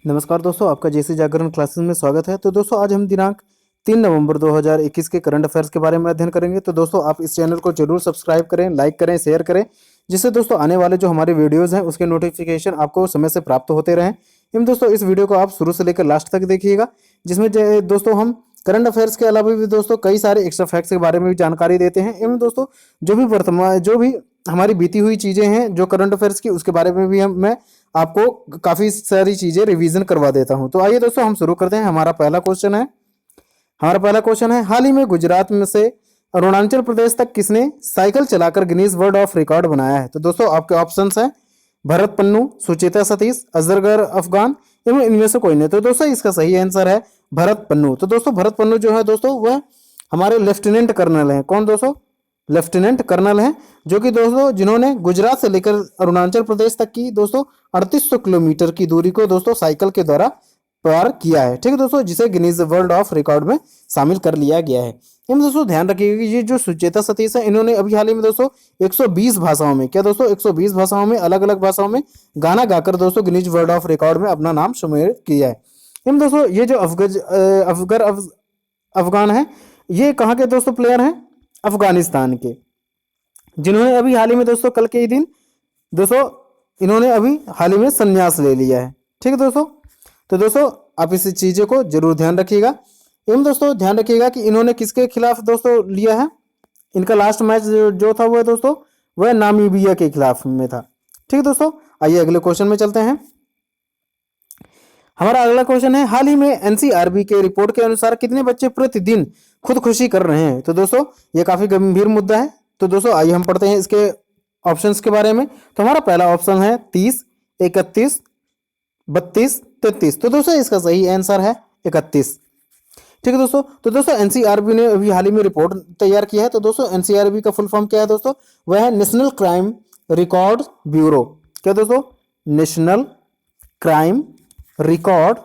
नमस्कार दोस्तों, आपका जेसी जागरण क्लासेस में स्वागत है। तो दोस्तों आज हम दिनांक 3 नवंबर 2021 के करंट अफेयर्स के बारे में अध्ययन करेंगे। तो दोस्तों आप इस चैनल को जरूर सब्सक्राइब करें, लाइक करें, शेयर करें, जिससे दोस्तों आने वाले जो हमारे वीडियोस हैं उसके नोटिफिकेशन आपको समय से प्राप्त होते रहें। एवं दोस्तों इस वीडियो को आप शुरू से लेकर लास्ट तक देखिएगा, जिसमें दोस्तों हम करंट अफेयर्स के अलावा भी दोस्तों कई सारे एक्स्ट्रा फैक्ट्स के बारे में भी जानकारी देते हैं। एवं दोस्तों जो भी हमारी बीती हुई चीज़ें हैं जो करंट अफेयर्स की, उसके बारे में भी मैं आपको काफ़ी सारी चीज़ें रिवीजन करवा देता हूं। तो आइए दोस्तों हम शुरू करते हैं। हमारा पहला क्वेश्चन है, हाल ही में गुजरात में से अरुणाचल प्रदेश तक किसने साइकिल चलाकर गिनीज वर्ल्ड ऑफ रिकॉर्ड बनाया है? तो दोस्तों आपके ऑप्शंस हैं भरत पन्नू, सुचेता सतीश, असगर अफगान एवं इनमें से कोई नहीं। तो दोस्तों इसका सही आंसर है भरत पन्नू। तो दोस्तों भरत पन्नू जो है दोस्तों वह हमारे लेफ्टिनेंट कर्नल हैं। कौन दोस्तों? लेफ्टिनेंट कर्नल हैं, जो कि दोस्तों जिन्होंने गुजरात से लेकर अरुणाचल प्रदेश तक की दोस्तों 3800 किलोमीटर की दूरी को दोस्तों साइकिल के द्वारा पार किया है। ठीक है दोस्तों, जिसे गिनीज वर्ल्ड ऑफ रिकॉर्ड में शामिल कर लिया गया है। इन दोस्तों ध्यान रखिएगा कि ये जो सुचेता सतीश है, इन्होंने अभी हाल ही में दोस्तों 120 भाषाओं में, क्या दोस्तों 120 भाषाओं में, अलग अलग भाषाओं में गाना गाकर दोस्तों गिनीज वर्ल्ड ऑफ रिकॉर्ड में अपना नाम शुमार किया है। इन दोस्तों ये जो अफगान है, ये कहाँ के दोस्तों प्लेयर हैं? अफगानिस्तान के, जिन्होंने अभी हाल ही में दोस्तों कल के ही दिन दोस्तों इन्होंने अभी हाल ही में संन्यास ले लिया है। ठीक है दोस्तों, तो दोस्तों आप इस चीज़ों को जरूर ध्यान रखिएगा। एवं दोस्तों ध्यान रखिएगा कि इन्होंने किसके खिलाफ दोस्तों लिया है। इनका लास्ट मैच जो था वह दोस्तों वह नामीबिया के खिलाफ में था। ठीक है दोस्तों, आइए अगले क्वेश्चन में चलते हैं। हमारा अगला क्वेश्चन है, हाल ही में एनसीआरबी के रिपोर्ट के अनुसार कितने बच्चे प्रतिदिन खुदकुशी कर रहे हैं? तो दोस्तों ये काफी गंभीर मुद्दा है। तो दोस्तों आइए हम पढ़ते हैं इसके ऑप्शंस के बारे में। तो हमारा पहला ऑप्शन है 30, 31, 32, 33। तो दोस्तों इसका सही आंसर है 31। ठीक है दोस्तों, तो दोस्तों एनसीआरबी ने अभी हाल ही में रिपोर्ट तैयार किया है। तो दोस्तों एनसीआरबी का फुल फॉर्म क्या है दोस्तों? वह है नेशनल क्राइम रिकॉर्ड ब्यूरो। क्या दोस्तों? National crime record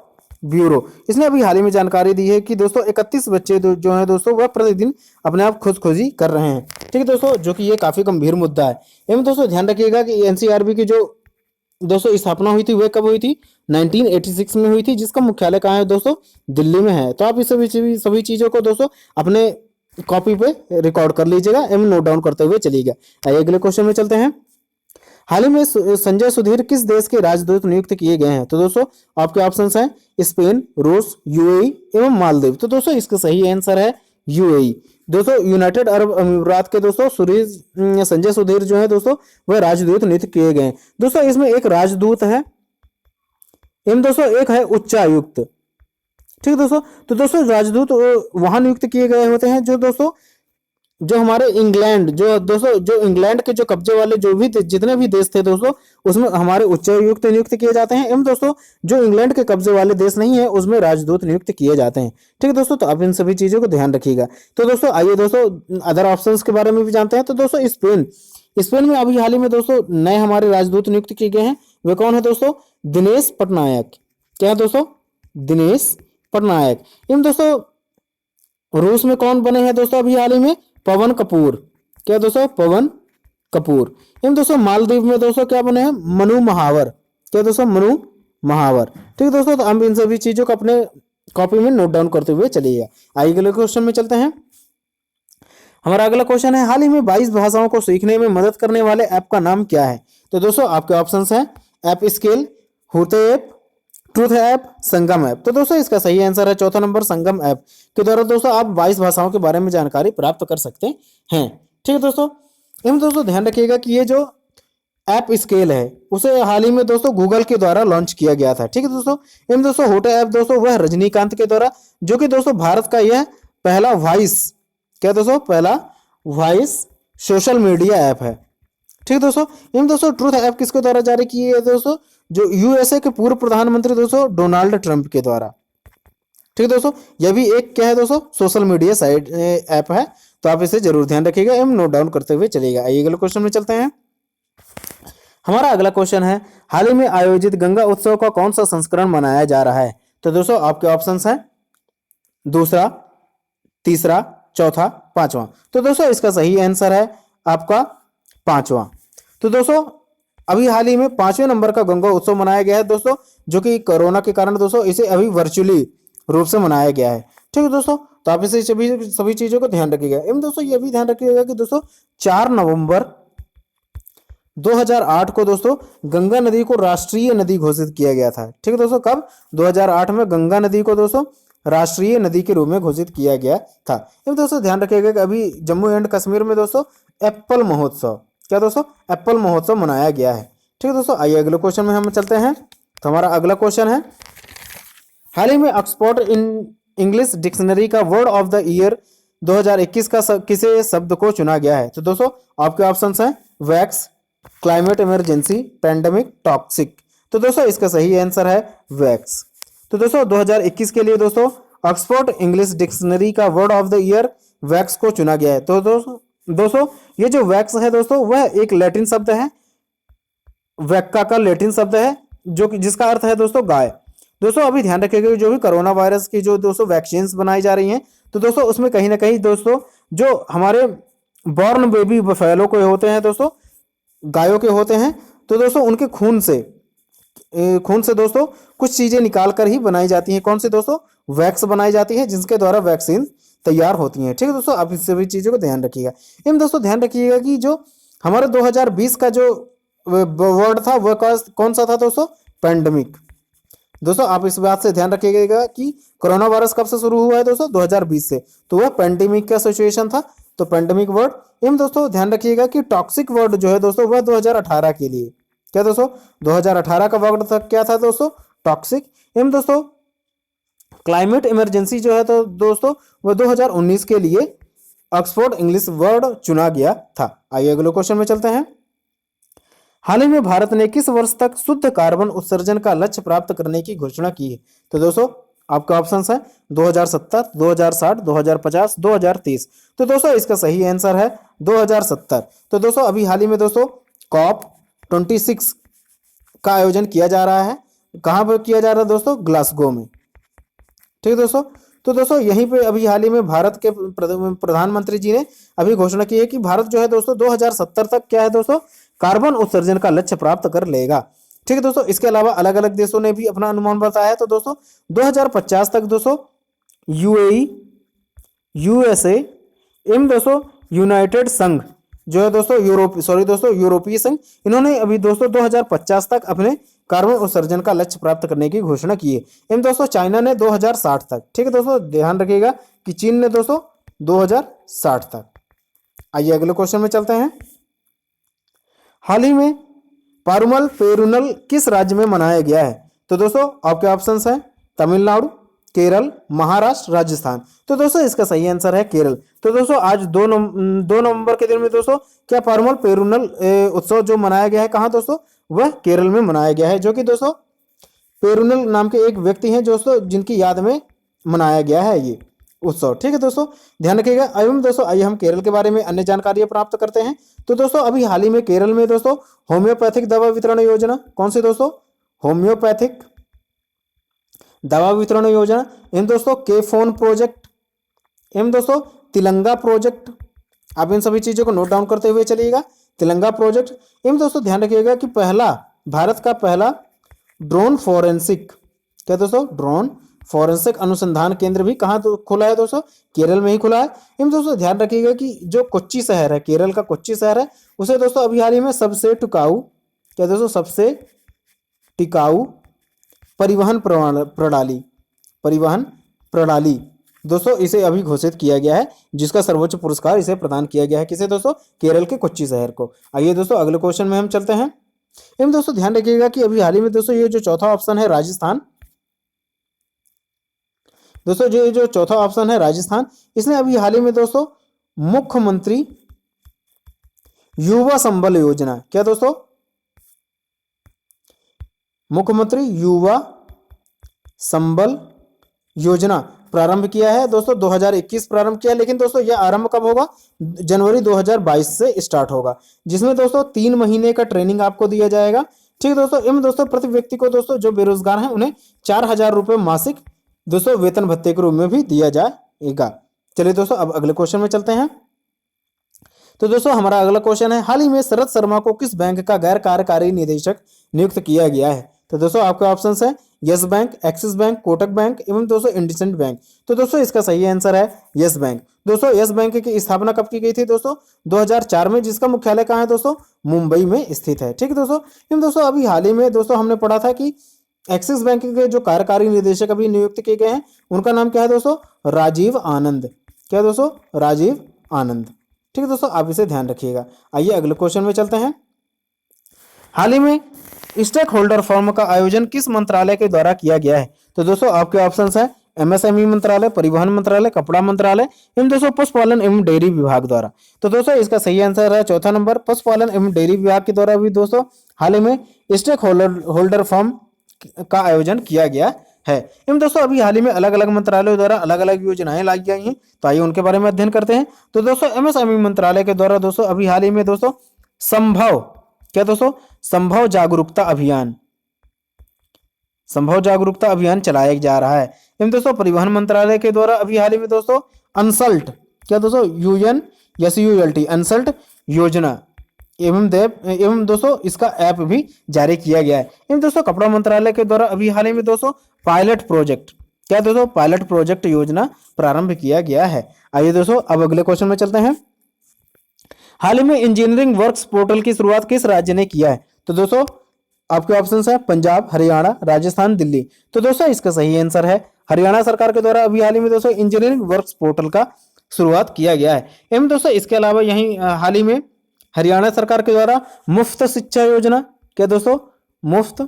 bureau. इसने अभी हाल ही में जानकारी दी है कि दोस्तों 31 बच्चे जो हैं दोस्तों वह प्रतिदिन अपने आप खुदकुशी कर रहे हैं। ठीक है दोस्तों, जो कि ये काफी गंभीर मुद्दा है। एवं दोस्तों ध्यान रखिएगा कि एनसीआरबी की जो दोस्तों स्थापना हुई थी वह कब हुई थी? 1986 में हुई थी, जिसका मुख्यालय कहाँ है दोस्तों? दिल्ली में है। तो आप इस सभी चीजों को दोस्तों अपने कॉपी पे रिकॉर्ड कर लीजिएगा एवं नोट डाउन करते हुए चलिएगा। आइए अगले क्वेश्चन में चलते हैं। हाल ही में संजय सुधीर किस देश के राजदूत नियुक्त किए गए हैं? तो दोस्तों आपके ऑप्शंस हैं स्पेन, रूस, यूएई एवं मालदीव। तो दोस्तों इसका सही आंसर है यूएई। दोस्तों यूनाइटेड अरब अमीरात के दोस्तों संजय सुधीर जो है दोस्तों वह राजदूत नियुक्त किए गए हैं। दोस्तों इसमें एक राजदूत है एवं दोस्तों एक है उच्चायुक्त। ठीक है दोस्तों, तो दोस्तों राजदूत वहां नियुक्त किए गए होते हैं जो हमारे इंग्लैंड जो इंग्लैंड के जो कब्जे वाले जितने भी देश थे दोस्तों, उसमें हमारे उच्चायुक्त नियुक्त किए जाते हैं। एवं दोस्तों जो इंग्लैंड के कब्जे वाले देश नहीं है उसमें राजदूत नियुक्त किए जाते हैं। ठीक है दोस्तों, तो आप इन सभी चीजों को ध्यान रखिएगा। तो दोस्तों आइए दोस्तों अदर ऑप्शंस के बारे में भी जानते हैं। तो दोस्तों स्पेन में अभी हाल ही में दोस्तों नए हमारे राजदूत नियुक्त किए गए हैं। वे कौन है दोस्तों? दिनेश पटनायक। क्या है दोस्तों? दिनेश पटनायक। एवं दोस्तों रूस में कौन बने हैं दोस्तों अभी हाल ही में? पवन कपूर। क्या दोस्तों? पवन कपूर। एवं दोस्तों मालदीव में दोस्तों क्या बने हैं? मनु महावर। क्या दोस्तों? मनु महावर। ठीक है दोस्तों, तो हम इन सभी चीजों को अपने कॉपी में नोट डाउन करते हुए चलिएगा। आइए अगले क्वेश्चन में चलते हैं। हमारा अगला क्वेश्चन है, हाल ही में 22 भाषाओं को सीखने में मदद करने वाले ऐप का नाम क्या है? तो दोस्तों आपके ऑप्शंस हैं ऐप स्केल, होते ऐप, ट्रूथ ऐप, संगम ऐप। तो दोस्तों इसका सही आंसर है चौथा नंबर संगम ऐप के द्वारा दोस्तों आप 22 भाषाओं के बारे में जानकारी प्राप्त कर सकते हैं। ठीक है दोस्तों, एवं दोस्तों ध्यान रखिएगा कि ये जो ऐप स्केल है उसे हाल ही में दोस्तों गूगल के द्वारा लॉन्च किया गया था। ठीक है दोस्तों, एवं दोस्तों होटे ऐप दोस्तों वह रजनीकांत के द्वारा, जो कि दोस्तों भारत का यह पहला वॉइस, क्या दोस्तों? पहला वॉइस सोशल मीडिया ऐप है। ठीक है दोस्तों, एवं दोस्तों ट्रूथ ऐप किसके द्वारा जारी की है दोस्तों? जो यूएसए के पूर्व प्रधानमंत्री दोस्तों डोनाल्ड ट्रंप के द्वारा। ठीक है दोस्तों, यह भी एक क्या है दोस्तों? सोशल मीडिया साइट ऐप है। तो आप इसे जरूर ध्यान रखिएगा एवं नोट डाउन करते हुए चलिएगा। आइए अगले क्वेश्चन में चलते हैं। हमारा अगला क्वेश्चन है, हाल ही में आयोजित गंगा उत्सव का कौन सा संस्करण मनाया जा रहा है? तो दोस्तों आपके ऑप्शंस हैं दूसरा, तीसरा, चौथा, पांचवा। तो दोस्तों इसका सही आंसर है आपका पांचवा। तो दोस्तों अभी हाल ही में 5वें नंबर का गंगा उत्सव मनाया गया है दोस्तों, जो कि कोरोना के कारण दोस्तों इसे अभी वर्चुअली रूप से मनाया गया है। ठीक है दोस्तों, तो आप इसे सभी सभी चीजों को ध्यान रखिएगा। एवं दोस्तों ये भी ध्यान रखिएगा कि दोस्तों 4 नवंबर 2008 को दोस्तों गंगा नदी को राष्ट्रीय नदी घोषित किया गया था। ठीक है दोस्तों, कब? 2008 में गंगा नदी को दोस्तों राष्ट्रीय नदी के रूप में घोषित किया गया था। एवं दोस्तों ध्यान रखिएगा कि अभी जम्मू एंड कश्मीर में दोस्तों एप्पल महोत्सव, क्या दोस्तों? एप्पल महोत्सव मनाया गया है। ठीक है दोस्तों, आइए अगले क्वेश्चन में हम चलते हैं। तो हमारा अगला क्वेश्चन है, हाल ही में ऑक्सफोर्ड इंग्लिश डिक्शनरी का वर्ड ऑफ द ईयर 2021 का किसे शब्द को चुना गया है? तो दोस्तों आपके ऑप्शंस हैं wax, climate emergency, pandemic, toxic. तो दोस्तों इसका सही आंसर है वैक्स। तो दोस्तों 2021 के लिए दोस्तों ऑक्सफोर्ड इंग्लिश डिक्शनरी का word of the ear wax को चुना गया है। तो दोस्तों ये जो वैक्स है दोस्तों वह एक लैटिन शब्द है, वैक्का का लैटिन शब्द है, जो कि जिसका अर्थ है दोस्तों गाय। दोस्तों अभी ध्यान रखिएगा जो भी कोरोना वायरस की जो दोस्तों वैक्सीन बनाई जा रही हैं, तो दोस्तों उसमें कहीं ना कहीं दोस्तों जो हमारे बॉर्न बेबी बफेलो के होते हैं दोस्तों, गायों के होते हैं, तो दोस्तों उनके खून से दोस्तों कुछ चीजें निकाल कर ही बनाई जाती हैं। कौन से दोस्तों? वैक्स बनाई जाती है, जिनके द्वारा वैक्सीन तैयार होती हैं। ठीक है दोस्तों, आप इस सभी चीजों को ध्यान रखिएगा। इन दोस्तों ध्यान रखिएगा कि जो हमारे 2020 का जो वर्ड था वह कौन सा था दोस्तों? पैंडेमिक। दोस्तों आप इस बात से ध्यान रखिएगा कि कोरोना वायरस कब से शुरू हुआ है दोस्तों? 2020 से, तो वह पैंडेमिक का सिचुएशन था, तो पैंडेमिक वर्ड। इन दोस्तों ध्यान रखिएगा कि टॉक्सिक वर्ड जो है दोस्तों वह 2018 के लिए, क्या दोस्तों? 2018 का वर्ड था, क्या था दोस्तों? टॉक्सिक। इन दोस्तों क्लाइमेट इमरजेंसी जो है तो दोस्तों वह 2019 के लिए ऑक्सफोर्ड इंग्लिश वर्ड चुना गया था। आइए अगले क्वेश्चन में चलते हैं। हाल ही में भारत ने किस वर्ष तक शुद्ध कार्बन उत्सर्जन का लक्ष्य प्राप्त करने की घोषणा की है? तो दोस्तों आपके ऑप्शंस हैं 2070, 2060, 2050, 2030। तो दोस्तों इसका सही आंसर है 2070। तो दोस्तों अभी हाल ही में दोस्तों COP26 का आयोजन किया जा रहा है। कहाँ पर किया जा रहा है दोस्तों? ग्लासगो में। ठीक है दोस्तों, तो दोस्तों यहीं पे अभी हाल ही में भारत के प्रधानमंत्री जी ने अभी घोषणा की है कि भारत जो है दोस्तों 2070 तक क्या है दोस्तों कार्बन उत्सर्जन का लक्ष्य प्राप्त कर लेगा। ठीक है दोस्तों, इसके अलावा अलग अलग देशों ने भी अपना अनुमान बताया है। तो दोस्तों 2050 तक दोस्तों यूएई, यूएसए एवं दोस्तों यूनाइटेड संघ जो है दोस्तों यूरोपीय संघ, इन्होंने अभी दोस्तों 2050 तक अपने कार्बन उत्सर्जन का लक्ष्य प्राप्त करने की घोषणा की है। एवं दोस्तों चाइना ने 2060 तक। ठीक है दोस्तों, ध्यान रखिएगा कि चीन ने दोस्तों 2060 तक। आइए अगले क्वेश्चन में चलते हैं। हाल ही में पारुमल पेरुनल किस राज्य में मनाया गया है? तो दोस्तों आपके ऑप्शंस हैं तमिलनाडु, केरल, महाराष्ट्र, राजस्थान। तो दोस्तों इसका सही आंसर है केरल। तो दोस्तों आज 2 नवंबर के दिन में दोस्तों क्या पारुमल पेरुनल उत्सव जो मनाया गया है, कहाँ दोस्तों? वह केरल में मनाया गया है, जो कि दोस्तों पेरुनल नाम के एक व्यक्ति हैं दोस्तों जिनकी याद में मनाया गया है ये उत्सव। ठीक है दोस्तों, ध्यान रखिएगा। एवं दोस्तों आइए हम केरल के बारे में अन्य जानकारी प्राप्त करते हैं। तो दोस्तों अभी हाल ही में केरल में दोस्तों होम्योपैथिक दवा वितरण योजना, कौन सी दोस्तों? होम्योपैथिक दवा वितरण योजना, इन दोस्तों के फोन प्रोजेक्ट, एवं दोस्तों तिलंगा प्रोजेक्ट, आप इन सभी चीजों को नोट डाउन करते हुए चलिएगा। तिलंगा प्रोजेक्ट। एवं दोस्तों ध्यान रखिएगा कि भारत का पहला ड्रोन फॉरेंसिक, क्या दोस्तों? ड्रोन फॉरेंसिक अनुसंधान केंद्र भी कहाँ खुला है दोस्तों? केरल में ही खुला है। एवं दोस्तों ध्यान रखिएगा कि जो कोच्चि शहर है, केरल का कोच्चि शहर है, उसे दोस्तों अभी हाल ही में सबसे टिकाऊ, क्या दोस्तों? सबसे टिकाऊ परिवहन प्रणाली दोस्तों इसे अभी घोषित किया गया है, जिसका सर्वोच्च पुरस्कार इसे प्रदान किया गया है। किसे दोस्तों? केरल के कोच्चि शहर को। आइए दोस्तों अगले क्वेश्चन में हम चलते हैं। एवं दोस्तों ध्यान रखिएगा कि अभी हाल ही में दोस्तों ये जो चौथा ऑप्शन है राजस्थान, दोस्तों जो चौथा ऑप्शन है राजस्थान, इसने अभी हाल ही में दोस्तों मुख्यमंत्री युवा संबल योजना, क्या दोस्तों? मुख्यमंत्री युवा संबल योजना प्रारंभ किया है दोस्तों। 2021 प्रारंभ किया, लेकिन दोस्तों यह आरंभ कब होगा? जनवरी 2022 से स्टार्ट होगा, जिसमें दोस्तों 3 महीने का ट्रेनिंग आपको दिया जाएगा। ठीक है दोस्तों, इन दोस्तों प्रति व्यक्ति को दोस्तों जो बेरोजगार हैं उन्हें 4000 रुपये मासिक दोस्तों वेतन भत्ते के रूप में भी दिया जाएगा। चलिए दोस्तों अब अगले क्वेश्चन में चलते हैं। तो दोस्तों हमारा अगला क्वेश्चन है, हाल ही में शरद शर्मा को किस बैंक का गैर कार्यकारी निदेशक नियुक्त किया गया है? तो दोस्तों आपके ऑप्शन है yes bank, axis bank, Kotak bank एवं दोस्तों इंडसइंड बैंक। तो दोस्तों इसका सही आंसर है यस बैंक। दोस्तों यस बैंक की स्थापना कब की गई थी दोस्तों? 2004 में, जिसका मुख्यालय कहाँ है दोस्तों? मुंबई में स्थित है। ठीक है दोस्तों। एवं दोस्तों अभी हाल ही में दोस्तों हमने पढ़ा था कि एक्सिस बैंक के जो कार्यकारी निदेशक अभी नियुक्त किए गए हैं उनका नाम क्या है दोस्तों? राजीव आनंद। क्या दोस्तों? राजीव आनंद। ठीक है दोस्तों, आप इसे ध्यान रखिएगा। आइए अगले क्वेश्चन में चलते हैं। हाल ही में स्टेक होल्डर फोरम का आयोजन किस मंत्रालय के द्वारा किया गया है? तो दोस्तों आपके ऑप्शंस हैं एमएसएमई मंत्रालय, परिवहन मंत्रालय, कपड़ा मंत्रालय एवं दोस्तों पशुपालन एवं डेयरी विभाग द्वारा। तो दोस्तों इसका सही आंसर है चौथा नंबर, पशुपालन एवं डेयरी विभाग के द्वारा भी दोस्तों हाल ही में स्टेक होल्डर फॉर्म का आयोजन किया गया है। एवं दोस्तों अभी हाल ही में अलग अलग मंत्रालयों द्वारा अलग अलग योजनाएं लाई गई हैं, तो आइए उनके बारे में अध्ययन करते हैं। तो दोस्तों एमएसएमई मंत्रालय के द्वारा दोस्तों अभी हाल ही में दोस्तों संभव, क्या दोस्तों? संभव जागरूकता अभियान, संभव जागरूकता अभियान चलाया जा रहा है। एवं दोस्तों परिवहन मंत्रालय के द्वारा अभी हाल ही में दोस्तों अनसल्ट, क्या दोस्तों? UNSULT अनसल्ट योजना एवं दोस्तों इसका ऐप भी जारी किया गया है। एवं दोस्तों कपड़ा मंत्रालय के द्वारा अभी हाल ही में दोस्तों पायलट प्रोजेक्ट, क्या दोस्तों? पायलट प्रोजेक्ट योजना प्रारंभ किया गया है। आइए दोस्तों अब अगले क्वेश्चन में चलते हैं। हाल ही में इंजीनियरिंग वर्क्स पोर्टल की शुरुआत किस राज्य ने किया है? तो दोस्तों आपके ऑप्शंस है पंजाब, हरियाणा, राजस्थान, दिल्ली। तो दोस्तों इसका सही आंसर है हरियाणा सरकार के द्वारा अभी हाल ही में दोस्तों इंजीनियरिंग वर्क्स पोर्टल का शुरुआत किया गया है। एवं दोस्तों इसके अलावा यहीं हाल ही में हरियाणा सरकार के द्वारा मुफ्त शिक्षा योजना, क्या दोस्तों? मुफ्त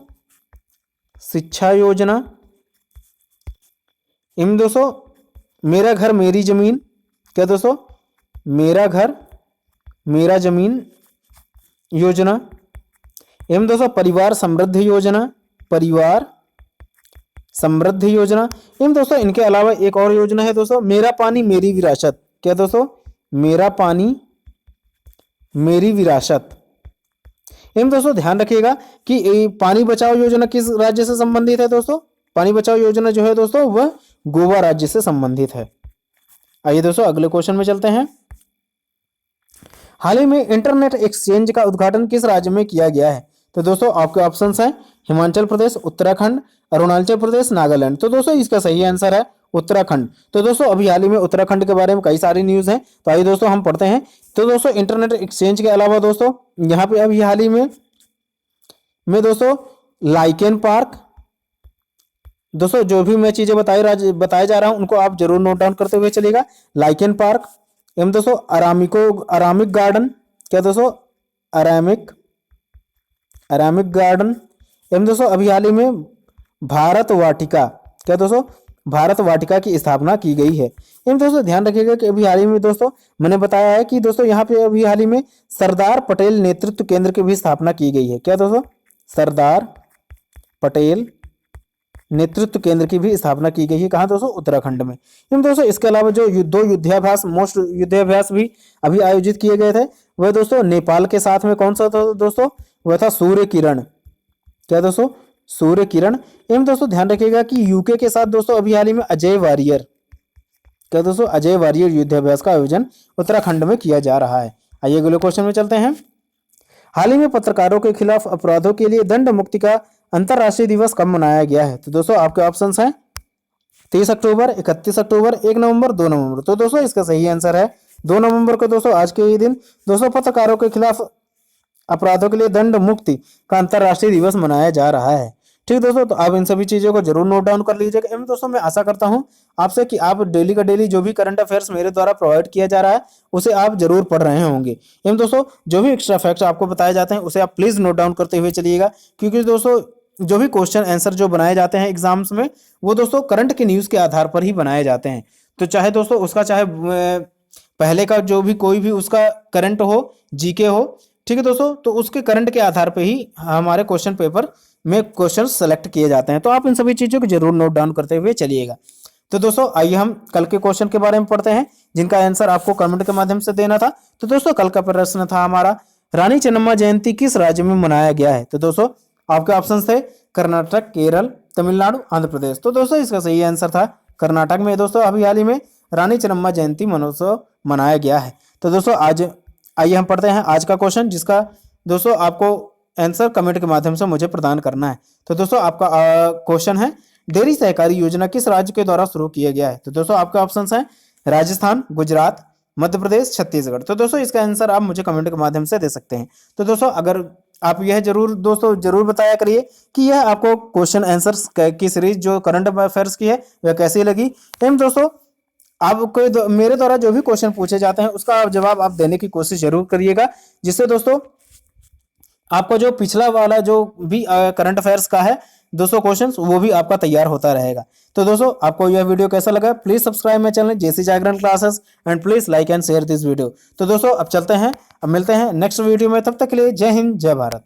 शिक्षा योजना एवं दोस्तों मेरा घर मेरी जमीन, क्या दोस्तों? मेरा घर मेरा जमीन योजना एवं दोस्तों परिवार समृद्ध योजना, परिवार समृद्ध योजना एवं दोस्तों इनके अलावा एक और योजना है दोस्तों मेरा पानी मेरी विरासत, क्या दोस्तों? मेरा पानी मेरी विरासत। एवं दोस्तों ध्यान रखिएगा कि पानी बचाओ योजना किस राज्य से संबंधित है दोस्तों? पानी बचाओ योजना जो है दोस्तों वह गोवा राज्य से संबंधित है। आइए दोस्तों अगले क्वेश्चन में चलते हैं। हाल ही में इंटरनेट एक्सचेंज का उद्घाटन किस राज्य में किया गया है? तो दोस्तों आपके ऑप्शंस हैं हिमाचल प्रदेश, उत्तराखंड, अरुणाचल प्रदेश, नागालैंड। तो दोस्तों इसका सही आंसर है उत्तराखंड। तो दोस्तों अभी हाल ही में उत्तराखंड के बारे में कई सारी न्यूज हैं, तो आइए दोस्तों हम पढ़ते हैं। तो दोस्तों इंटरनेट एक्सचेंज के अलावा दोस्तों यहाँ पे अभी हाल ही में दोस्तों लाइकेन पार्क, दोस्तों जो भी मैं चीजें बताए जा रहा हूं उनको आप जरूर नोट डाउन करते हुए चलिएगा। लाइकेन पार्क एवं दोस्तों अरामिक गार्डन, क्या दोस्तों? अरामिक गार्डन एवं दोस्तों अभी हाल ही में भारत वाटिका, क्या दोस्तों? भारत वाटिका की स्थापना की गई है। एवं दोस्तों ध्यान रखिएगा कि अभी हाल ही में दोस्तों मैंने बताया है कि दोस्तों यहाँ पे अभी हाल ही में सरदार पटेल नेतृत्व केंद्र की भी स्थापना की गई है, क्या दोस्तों? सरदार पटेल नेतृत्व केंद्र की भी स्थापना की गई है। कहाँ दोस्तों? उत्तराखंड में। एवं दोस्तों इसके अलावा जो दो युद्धाभ्यास, मोस्ट युद्धाभ्यास भी अभी आयोजित किए गए थे वह दोस्तों नेपाल के साथ में कौन सा था दोस्तों? वह था सूर्य किरण, क्या दोस्तों? सूर्य किरण। एवं दोस्तों ध्यान रखिएगा कि यूके के साथ दोस्तों अभी हाल ही में अजय वारियर, क्या दोस्तों? अजय वारियर युद्धाभ्यास का आयोजन उत्तराखंड में किया जा रहा है। आइए अगले क्वेश्चन में चलते हैं। हाल ही में पत्रकारों के खिलाफ अपराधों के लिए दंड मुक्ति का अंतर्राष्ट्रीय दिवस कब मनाया गया है? तो दोस्तों आपके ऑप्शंस हैं 30 अक्टूबर, 31 अक्टूबर, 1 नवंबर, 2 नवंबर। तो दोस्तों इसका सही आंसर है 2 नवंबर को दोस्तों आज के ही दिन दोस्तों पत्रकारों के खिलाफ अपराधों के लिए दंड मुक्ति का अंतर्राष्ट्रीय दिवस मनाया जा रहा है। ठीक दोस्तों, तो आप इन सभी चीजों को जरूर नोट डाउन कर लीजिएगा। एवं दोस्तों मैं आशा करता हूं आपसे कि आप डेली का डेली जो भी करंट अफेयर्स मेरे द्वारा प्रोवाइड किया जा रहा है उसे आप जरूर पढ़ रहे होंगे। एवं दोस्तों जो भी एक्स्ट्रा फैक्ट्स आपको बताए जाते हैं उसे आप प्लीज नोट डाउन करते हुए चलिएगा, क्योंकि दोस्तों जो भी क्वेश्चन आंसर जो बनाए जाते हैं एग्जाम्स में वो दोस्तों करंट की न्यूज के आधार पर ही बनाए जाते हैं। तो चाहे दोस्तों उसका चाहे पहले का जो भी कोई भी उसका करंट हो, जीके हो, ठीक है दोस्तों, तो उसके करंट के आधार पे ही हमारे क्वेश्चन पेपर में क्वेश्चन सेलेक्ट किए जाते हैं। तो आप इन सभी चीजों को जरूर नोट डाउन करते हुए चलिएगा। तो दोस्तों आइए हम कल के क्वेश्चन के बारे में पढ़ते हैं जिनका आंसर आपको कमेंट के माध्यम से देना था। तो दोस्तों कल का प्रश्न था हमारा रानी चेन्नम्मा जयंती किस राज्य में मनाया गया है? तो दोस्तों आपके ऑप्शन थे कर्नाटक, केरल, तमिलनाडु, आंध्र प्रदेश। तो दोस्तों इसका सही आंसर था कर्नाटक में। दोस्तों अभी हाल ही में रानी चेन्नम्मा जयंती महोत्सव मनाया गया है। तो दोस्तों आज आइए हम पढ़ते हैं आज का क्वेश्चन, जिसका दोस्तों आपको आंसर कमेंट के माध्यम से मुझे प्रदान करना है। तो दोस्तों आपका क्वेश्चन है, डेयरी सहकारी योजना किस राज्य के द्वारा शुरू किया गया है? तो दोस्तों आपके ऑप्शंस हैं राजस्थान, गुजरात, मध्य प्रदेश, छत्तीसगढ़। तो दोस्तों इसका आंसर आप मुझे कमेंट के माध्यम से दे सकते हैं। तो दोस्तों अगर आप यह जरूर बताया करिए कि यह आपको क्वेश्चन आंसर्स की सीरीज जो करंट अफेयर्स की है वह कैसी लगी। एवं दोस्तों आपको मेरे द्वारा जो भी क्वेश्चन पूछे जाते हैं उसका जवाब आप देने की कोशिश जरूर करिएगा, जिससे दोस्तों आपको जो पिछला वाला जो भी करंट अफेयर्स का है दोस्तों क्वेश्चंस, वो भी आपका तैयार होता रहेगा। तो दोस्तों आपको यह वीडियो कैसा लगा, please subscribe my channel JC Jagran classes and please like and share this video. तो दोस्तों अब चलते हैं, अब मिलते हैं नेक्स्ट वीडियो में, तब तक के लिए जय हिंद, जय भारत।